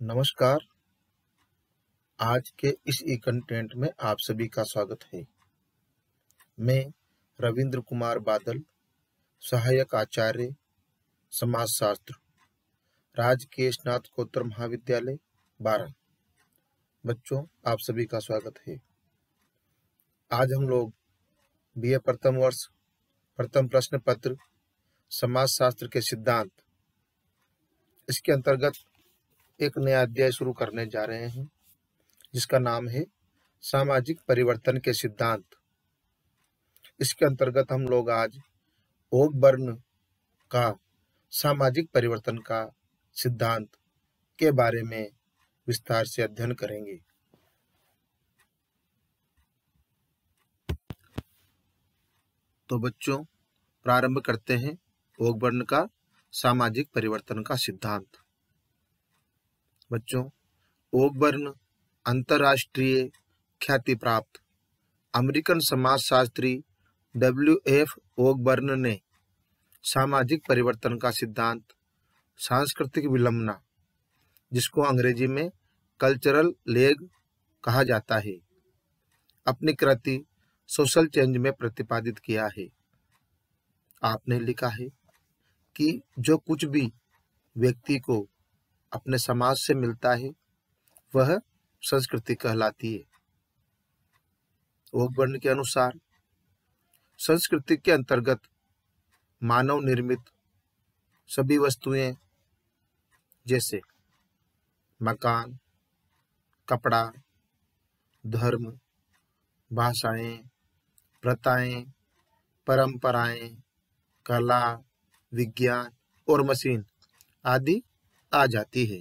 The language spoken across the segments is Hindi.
नमस्कार। आज के इस ई कंटेंट में आप सभी का स्वागत है। मैं रविंद्र कुमार बादल, सहायक आचार्य समाजशास्त्र, राजकीय स्नातकोत्तर महाविद्यालय 12। बच्चों, आप सभी का स्वागत है। आज हम लोग बीए प्रथम वर्ष प्रथम प्रश्न पत्र समाजशास्त्र के सिद्धांत, इसके अंतर्गत एक नया अध्याय शुरू करने जा रहे हैं जिसका नाम है सामाजिक परिवर्तन के सिद्धांत। इसके अंतर्गत हम लोग आज ओक बर्न का सामाजिक परिवर्तन का सिद्धांत के बारे में विस्तार से अध्ययन करेंगे। तो बच्चों, प्रारंभ करते हैं ओक बर्न का सामाजिक परिवर्तन का सिद्धांत। बच्चों, ओक बर्न अंतर्राष्ट्रीय ख्याति प्राप्त अमेरिकन समाजशास्त्री WF ओक बर्न ने सामाजिक परिवर्तन का सिद्धांत सांस्कृतिक विलंबना, जिसको अंग्रेजी में कल्चरल लेग कहा जाता है, अपनी कृति सोशल चेंज में प्रतिपादित किया है। आपने लिखा है कि जो कुछ भी व्यक्ति को अपने समाज से मिलता है वह संस्कृति कहलाती है। ओक बर्न के अनुसार संस्कृति के अंतर्गत मानव निर्मित सभी वस्तुएं जैसे मकान, कपड़ा, धर्म, भाषाएं, प्रथाएं, परंपराएं, कला, विज्ञान और मशीन आदि आ जाती है।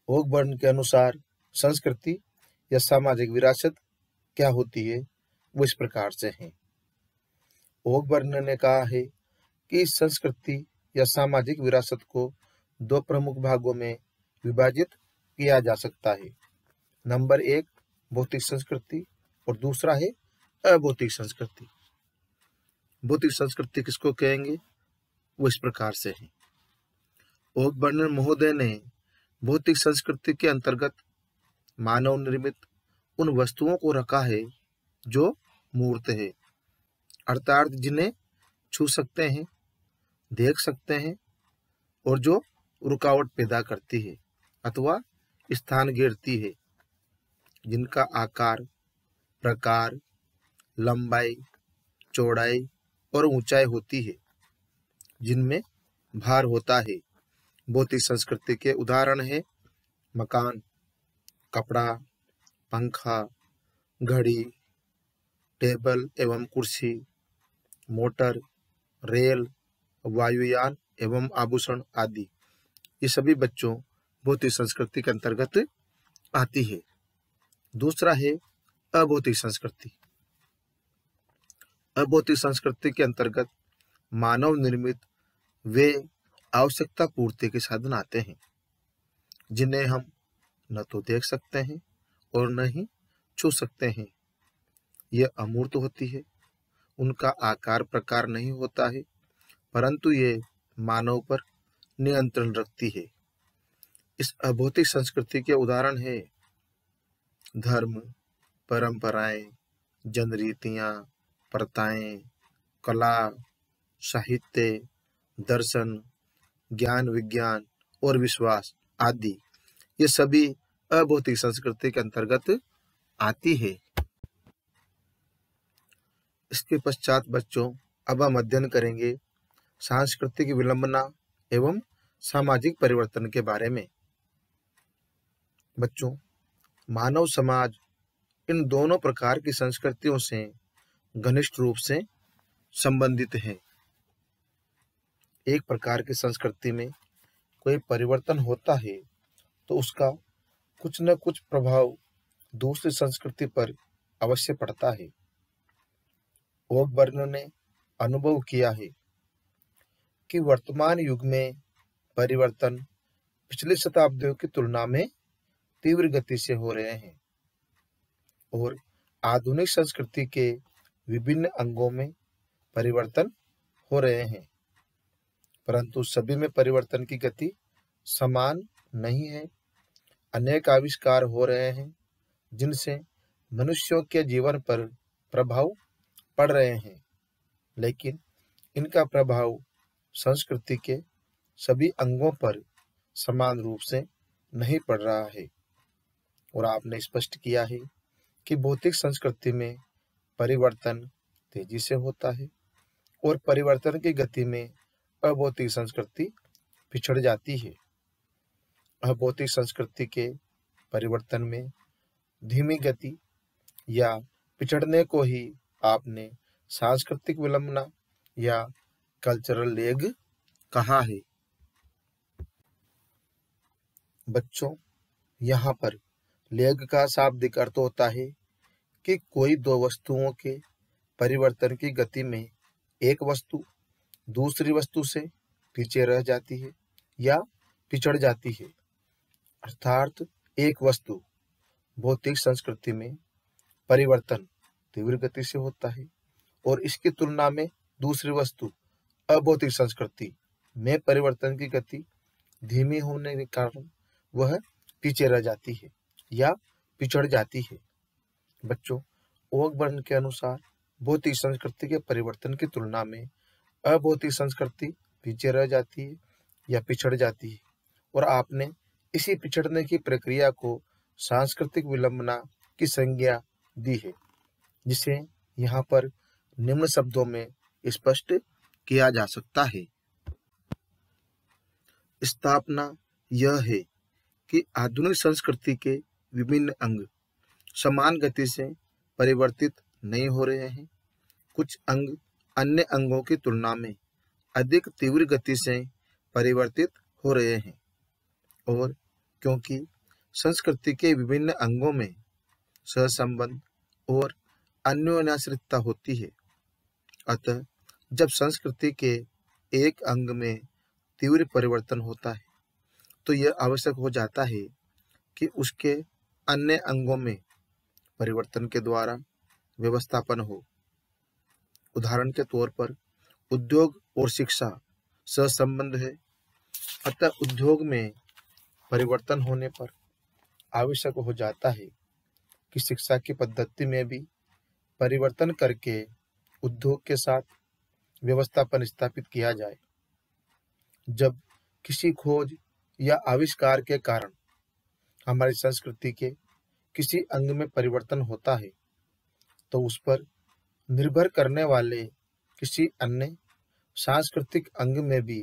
ओक बर्न के अनुसार संस्कृति या सामाजिक विरासत क्या होती है वो इस प्रकार से है। ओक बर्न ने कहा है कि संस्कृति या सामाजिक विरासत को दो प्रमुख भागों में विभाजित किया जा सकता है। नंबर 1 भौतिक संस्कृति और दूसरा है अभौतिक संस्कृति। भौतिक संस्कृति किसको कहेंगे वो इस प्रकार से है। ओक बर्न महोदय ने भौतिक संस्कृति के अंतर्गत मानव निर्मित उन वस्तुओं को रखा है जो मूर्त है, अर्थात जिन्हें छू सकते हैं, देख सकते हैं और जो रुकावट पैदा करती है अथवा स्थान घेरती है, जिनका आकार, प्रकार, लंबाई, चौड़ाई और ऊंचाई होती है, जिनमें भार होता है। भौतिक संस्कृति के उदाहरण है मकान, कपड़ा, पंखा, घड़ी, टेबल एवं कुर्सी, मोटर, रेल, वायुयान एवं आभूषण आदि। ये सभी बच्चों भौतिक संस्कृति के अंतर्गत आती है। दूसरा है अभौतिक संस्कृति। अभौतिक संस्कृति के अंतर्गत मानव निर्मित वे आवश्यकता पूर्ति के साधन आते हैं जिन्हें हम न तो देख सकते हैं और न ही छू सकते हैं। ये अमूर्त होती है, उनका आकार प्रकार नहीं होता है, परंतु ये मानव पर नियंत्रण रखती है। इस अभौतिक संस्कृति के उदाहरण है धर्म, परंपराएं, जनरीतियां, प्रथाएं, कला, साहित्य, दर्शन, ज्ञान विज्ञान और विश्वास आदि। ये सभी अभौतिक संस्कृति के अंतर्गत आती है। इसके पश्चात बच्चों अब हम अध्ययन करेंगे सांस्कृतिक विलंबना एवं सामाजिक परिवर्तन के बारे में। बच्चों, मानव समाज इन दोनों प्रकार की संस्कृतियों से घनिष्ठ रूप से संबंधित है। एक प्रकार की संस्कृति में कोई परिवर्तन होता है तो उसका कुछ न कुछ प्रभाव दूसरी संस्कृति पर अवश्य पड़ता है। ओक बर्न ने अनुभव किया है कि वर्तमान युग में परिवर्तन पिछली शताब्दियों की तुलना में तीव्र गति से हो रहे हैं और आधुनिक संस्कृति के विभिन्न अंगों में परिवर्तन हो रहे हैं, परंतु सभी में परिवर्तन की गति समान नहीं है। अनेक आविष्कार हो रहे हैं जिनसे मनुष्यों के जीवन पर प्रभाव पड़ रहे हैं, लेकिन इनका प्रभाव संस्कृति के सभी अंगों पर समान रूप से नहीं पड़ रहा है। और आपने स्पष्ट किया है कि भौतिक संस्कृति में परिवर्तन तेजी से होता है और परिवर्तन की गति में अभौतिक संस्कृति पिछड़ जाती है। अभौतिक संस्कृति के परिवर्तन में धीमी गति या पिछड़ने को ही आपने सांस्कृतिक विलंबना या कल्चरल लेग कहा है। बच्चों, यहाँ पर लेग का शाब्दिक अर्थ होता है कि कोई दो वस्तुओं के परिवर्तन की गति में एक वस्तु दूसरी वस्तु से पीछे रह जाती है या पिछड़ जाती है। अर्थात एक वस्तु भौतिक संस्कृति में परिवर्तन तीव्र गति से होता है और इसकी तुलना में दूसरी वस्तु अभौतिक संस्कृति में परिवर्तन की गति धीमी होने के कारण वह पीछे रह जाती है या पिछड़ जाती है। बच्चों, ओकबर्न के अनुसार भौतिक संस्कृति के परिवर्तन की तुलना में अभौतिक संस्कृति पीछे रह जाती है या पिछड़ जाती है और आपने इसी पिछड़ने की प्रक्रिया को सांस्कृतिक विलंबना की संज्ञा दी है, जिसे यहाँ पर निम्न शब्दों में स्पष्ट किया जा सकता है। स्थापना यह है कि आधुनिक संस्कृति के विभिन्न अंग समान गति से परिवर्तित नहीं हो रहे हैं। कुछ अंग अन्य अंगों की तुलना में अधिक तीव्र गति से परिवर्तित हो रहे हैं और क्योंकि संस्कृति के विभिन्न अंगों में सहसंबंध और अन्योन्याश्रितता होती है, अतः जब संस्कृति के एक अंग में तीव्र परिवर्तन होता है तो यह आवश्यक हो जाता है कि उसके अन्य अंगों में परिवर्तन के द्वारा व्यवस्थापन हो। उदाहरण के तौर पर उद्योग और शिक्षा सहसंबंध है, अतः उद्योग में परिवर्तन होने पर आवश्यक हो जाता है कि शिक्षा की पद्धति में भी परिवर्तन करके उद्योग के साथ व्यवस्थापन स्थापित किया जाए। जब किसी खोज या आविष्कार के कारण हमारी संस्कृति के किसी अंग में परिवर्तन होता है तो उस पर निर्भर करने वाले किसी अन्य सांस्कृतिक अंग में भी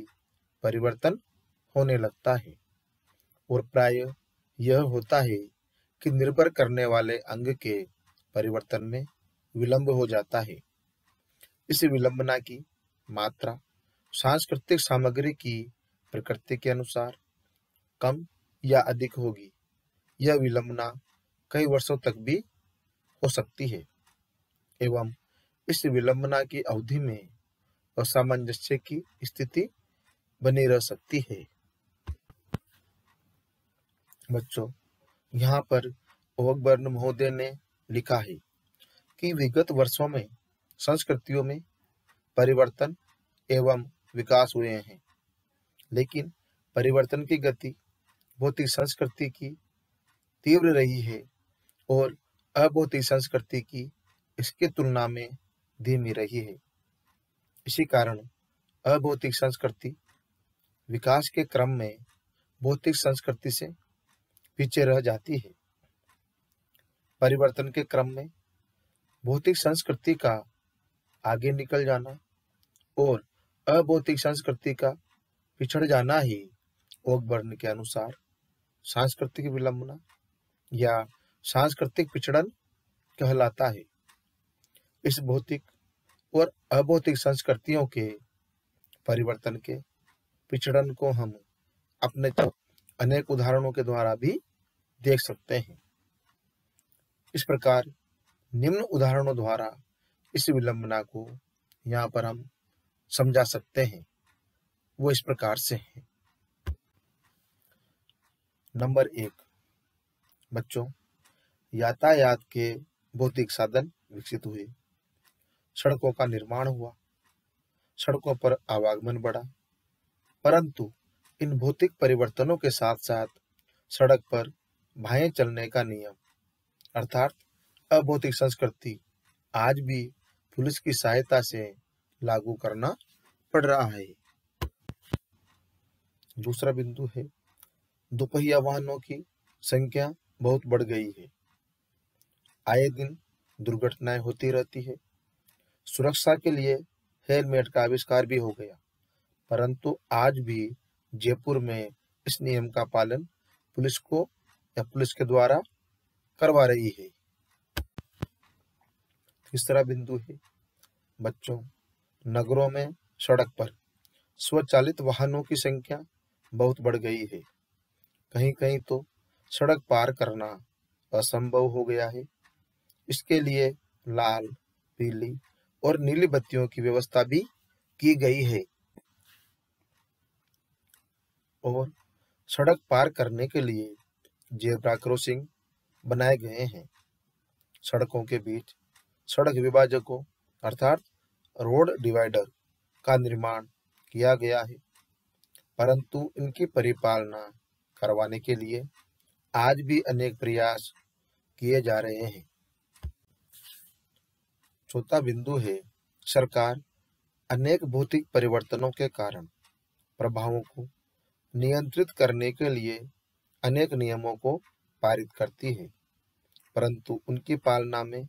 परिवर्तन होने लगता है और प्रायः यह होता है कि निर्भर करने वाले अंग के परिवर्तन में विलंब हो जाता है। इस विलंबना की मात्रा सांस्कृतिक सामग्री की प्रकृति के अनुसार कम या अधिक होगी। यह विलंबना कई वर्षों तक भी हो सकती है एवं इस विलंबना की अवधि में असामंजस्य की स्थिति बनी रह सकती है। बच्चों, यहाँ पर ओकबर्न महोदय ने लिखा है कि विगत वर्षों में संस्कृतियों में परिवर्तन एवं विकास हुए हैं, लेकिन परिवर्तन की गति भौतिक संस्कृति की तीव्र रही है और अभौतिक संस्कृति की इसकी तुलना में धीमी रही है। इसी कारण अभौतिक संस्कृति विकास के क्रम में भौतिक संस्कृति से पीछे रह जाती है। परिवर्तन के क्रम में भौतिक संस्कृति का आगे निकल जाना और अभौतिक संस्कृति का पिछड़ जाना ही ओकबर्न के अनुसार सांस्कृतिक विलंबना या सांस्कृतिक पिछड़न कहलाता है। इस भौतिक और अभौतिक संस्कृतियों के परिवर्तन के पिछड़न को हम अपने अनेक उदाहरणों के द्वारा भी देख सकते हैं। इस प्रकार निम्न उदाहरणों द्वारा इस विलंबना को यहाँ पर हम समझा सकते हैं। वो इस प्रकार से है। नंबर 1, बच्चों, यातायात के भौतिक साधन विकसित हुए, सड़कों का निर्माण हुआ, सड़कों पर आवागमन बढ़ा, परंतु इन भौतिक परिवर्तनों के साथ साथ सड़क पर भाएं चलने का नियम अर्थात अभौतिक संस्कृति आज भी पुलिस की सहायता से लागू करना पड़ रहा है। दूसरा बिंदु है दोपहिया वाहनों की संख्या बहुत बढ़ गई है। आए दिन दुर्घटनाएं होती रहती है। सुरक्षा के लिए हेलमेट का आविष्कार भी हो गया, परंतु आज भी जयपुर में इस नियम का पालन पुलिस को या पुलिस के द्वारा करवा रही है। तीसरा बिंदु है बच्चों, नगरों में सड़क पर स्वचालित वाहनों की संख्या बहुत बढ़ गई है। कहीं कहीं तो सड़क पार करना असंभव हो गया है। इसके लिए लाल, पीली और नीली बत्तियों की व्यवस्था भी की गई है और सड़क पार करने के लिए जेब्रा क्रॉसिंग बनाए गए हैं। सड़कों के बीच सड़क विभाजकों अर्थात रोड डिवाइडर का निर्माण किया गया है, परंतु इनकी परिपालना करवाने के लिए आज भी अनेक प्रयास किए जा रहे हैं। चौथा बिंदु है सरकार अनेक भौतिक परिवर्तनों के कारण प्रभावों को नियंत्रित करने के लिए अनेक नियमों को पारित करती है, परंतु उनकी पालना में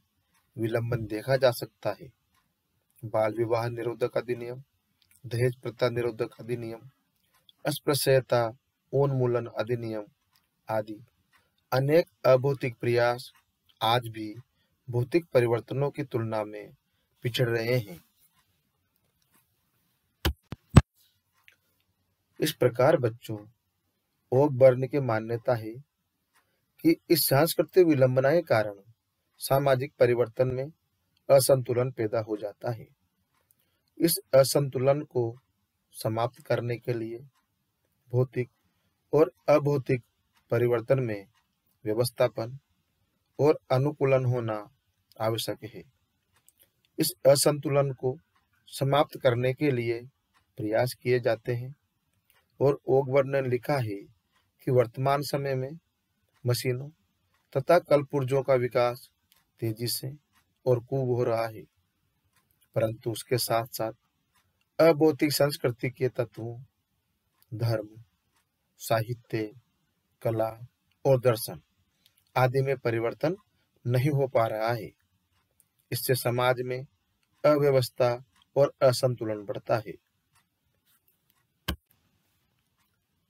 विलंबन देखा जा सकता है। बाल विवाह निरोधक अधिनियम, दहेज प्रथा निरोधक अधिनियम, अस्पृश्यता उन्मूलन अधिनियम आदि अनेक अभौतिक प्रयास आज भी भौतिक परिवर्तनों की तुलना में पिछड़ रहे हैं। इस प्रकार बच्चों, ओकबर्न की मान्यता है कि इस सांस्कृतिक विलंबना के कारण सामाजिक परिवर्तन में असंतुलन पैदा हो जाता है। इस असंतुलन को समाप्त करने के लिए भौतिक और अभौतिक परिवर्तन में व्यवस्थापन और अनुकूलन होना आवश्यक है। इस असंतुलन को समाप्त करने के लिए प्रयास किए जाते हैं और ओकबर्न ने लिखा है कि वर्तमान समय में मशीनों तथा कलपुर्जों का विकास तेजी से और खूब हो रहा है, परंतु उसके साथ साथ अभौतिक संस्कृति के तत्वों, धर्म, साहित्य, कला और दर्शन आदि में परिवर्तन नहीं हो पा रहा है। इससे समाज में अव्यवस्था और असंतुलन बढ़ता है।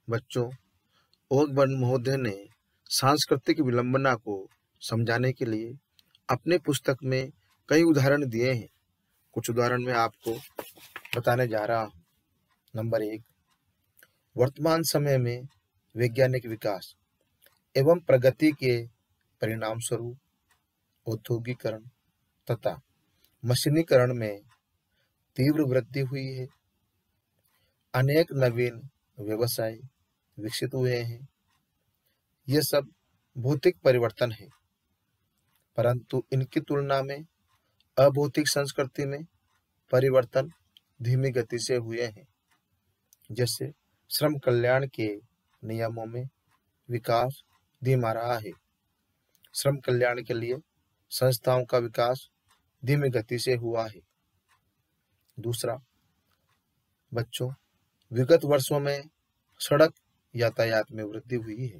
बच्चों, ओकबर्न महोदय ने सांस्कृतिक विलंबना को समझाने के लिए अपने पुस्तक में कई उदाहरण दिए हैं। कुछ उदाहरण मैं आपको बताने जा रहा हूँ। नंबर 1, वर्तमान समय में वैज्ञानिक विकास एवं प्रगति के परिणाम स्वरूप औद्योगिकरण तथा मशीनीकरण में तीव्र वृद्धि हुई है। अनेक नवीन व्यवसाय विकसित हुए हैं। ये सब भौतिक परिवर्तन है, परंतु इनकी तुलना में अभौतिक संस्कृति में परिवर्तन धीमी गति से हुए हैं। जैसे श्रम कल्याण के नियमों में विकास धीमा रहा है। श्रम कल्याण के लिए संस्थाओं का विकास धीमी गति से हुआ है। दूसरा, बच्चों, विगत वर्षों में सड़क यातायात में वृद्धि हुई है,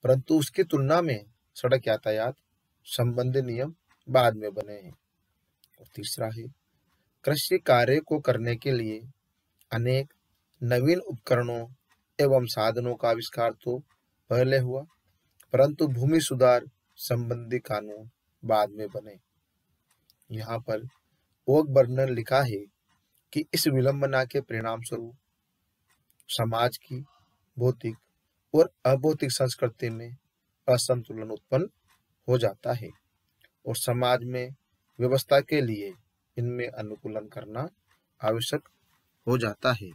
परंतु उसकी तुलना में सड़क यातायात संबंधी नियम बाद में बने हैं। और तीसरा है, कृषि कार्य को करने के लिए अनेक नवीन उपकरणों एवं साधनों का आविष्कार तो पहले हुआ, परंतु भूमि सुधार संबंधी कानून बाद में बने। यहाँ पर ओकबर्न ने लिखा है कि इस विलंबना के परिणाम स्वरूप समाज की भौतिक और अभौतिक संस्कृति में असंतुलन उत्पन्न हो जाता है और समाज में व्यवस्था के लिए इनमें अनुकूलन करना आवश्यक हो जाता है।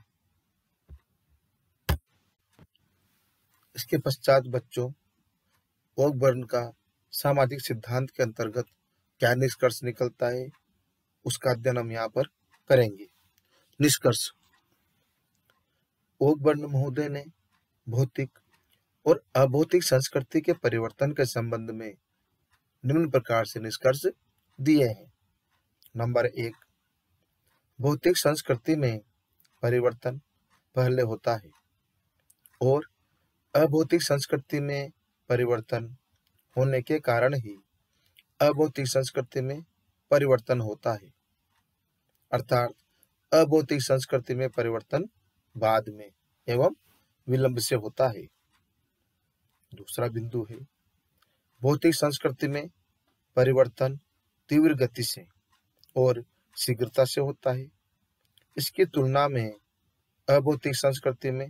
इसके पश्चात बच्चों, ओकबर्न का सामाजिक सिद्धांत के अंतर्गत क्या निष्कर्ष निकलता है, उसका अध्ययन हम यहाँ पर करेंगे। निष्कर्ष, ओकबर्न महोदय ने भौतिक और अभौतिक संस्कृति के परिवर्तन के संबंध में निम्न प्रकार से निष्कर्ष दिए हैं। नंबर 1, भौतिक संस्कृति में परिवर्तन पहले होता है और अभौतिक संस्कृति में परिवर्तन होने के कारण ही अभौतिक संस्कृति में परिवर्तन होता है, अर्थात अभौतिक संस्कृति में परिवर्तन बाद में एवं विलंब से होता है। दूसरा बिंदु है, भौतिक संस्कृति में परिवर्तन तीव्र गति से और शीघ्रता से होता है। इसकी तुलना में अभौतिक संस्कृति में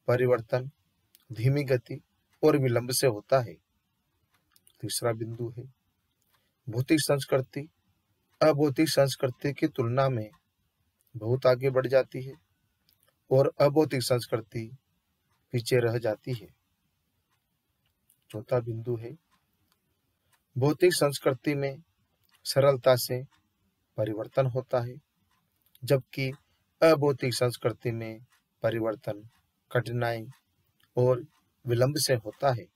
परिवर्तन धीमी गति और विलंब से होता है। तीसरा बिंदु है, भौतिक संस्कृति अभौतिक संस्कृति की तुलना में बहुत आगे बढ़ जाती है और अभौतिक संस्कृति पीछे रह जाती है। चौथा बिंदु है, भौतिक संस्कृति में सरलता से परिवर्तन होता है, जबकि अभौतिक संस्कृति में परिवर्तन कठिनाई और विलंब से होता है।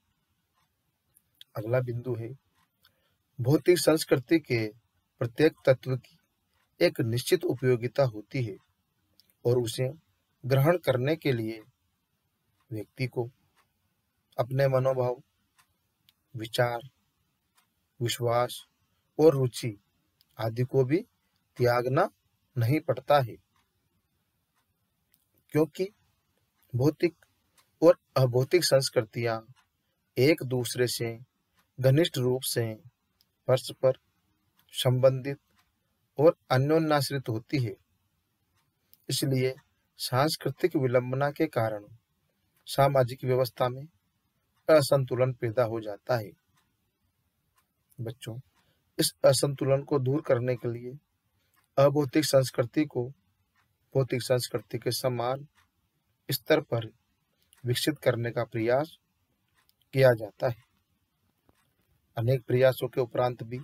अगला बिंदु है, भौतिक संस्कृति के प्रत्येक तत्व की एक निश्चित उपयोगिता होती है और उसे ग्रहण करने के लिए व्यक्ति को अपने मनोभाव, विचार, विश्वास और रुचि आदि को भी त्यागना नहीं पड़ता है, क्योंकि भौतिक और अभौतिक संस्कृतियां एक दूसरे से घनिष्ठ रूप से परस्पर संबंधित और अन्योन्याश्रित होती है। इसलिए सांस्कृतिक विलंबना के कारण सामाजिक व्यवस्था में असंतुलन पैदा हो जाता है। बच्चों, इस असंतुलन को दूर करने के लिए अभौतिक संस्कृति को भौतिक संस्कृति के समान स्तर पर विकसित करने का प्रयास किया जाता है। अनेक प्रयासों के उपरांत भी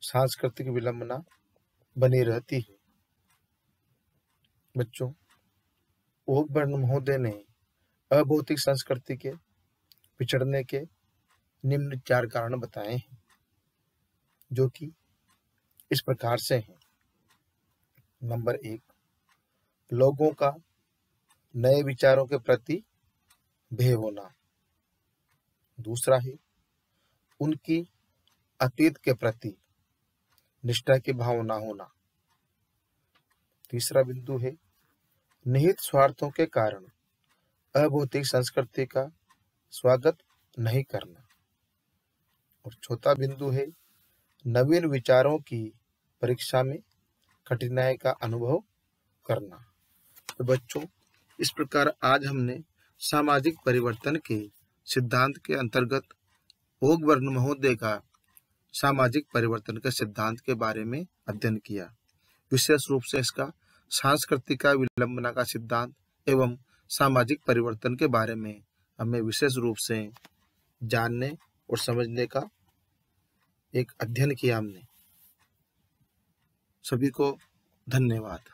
सांस्कृतिक विलंबना बनी रहती है। बच्चों, ओकबर्न महोदय ने अभौतिक संस्कृति के पिछड़ने के निम्न 4 कारण बताए हैं, जो कि इस प्रकार से हैं। नंबर 1, लोगों का नए विचारों के प्रति भय होना। दूसरा है, उनकी अतीत के प्रति निष्ठा की भावना होना। तीसरा बिंदु है, निहित स्वार्थों के कारण अभौतिक संस्कृति का स्वागत नहीं करना। और चौथा बिंदु है, नवीन विचारों की परीक्षा में कठिनाई का अनुभव करना। तो बच्चों, इस प्रकार आज हमने सामाजिक परिवर्तन के सिद्धांत के अंतर्गत ओकबर्न महोदय का सामाजिक परिवर्तन के सिद्धांत के बारे में अध्ययन किया। विशेष रूप से इसका सांस्कृतिक विलंबना का सिद्धांत एवं सामाजिक परिवर्तन के बारे में हमें विशेष रूप से जानने और समझने का एक अध्ययन किया हमने। सभी को धन्यवाद।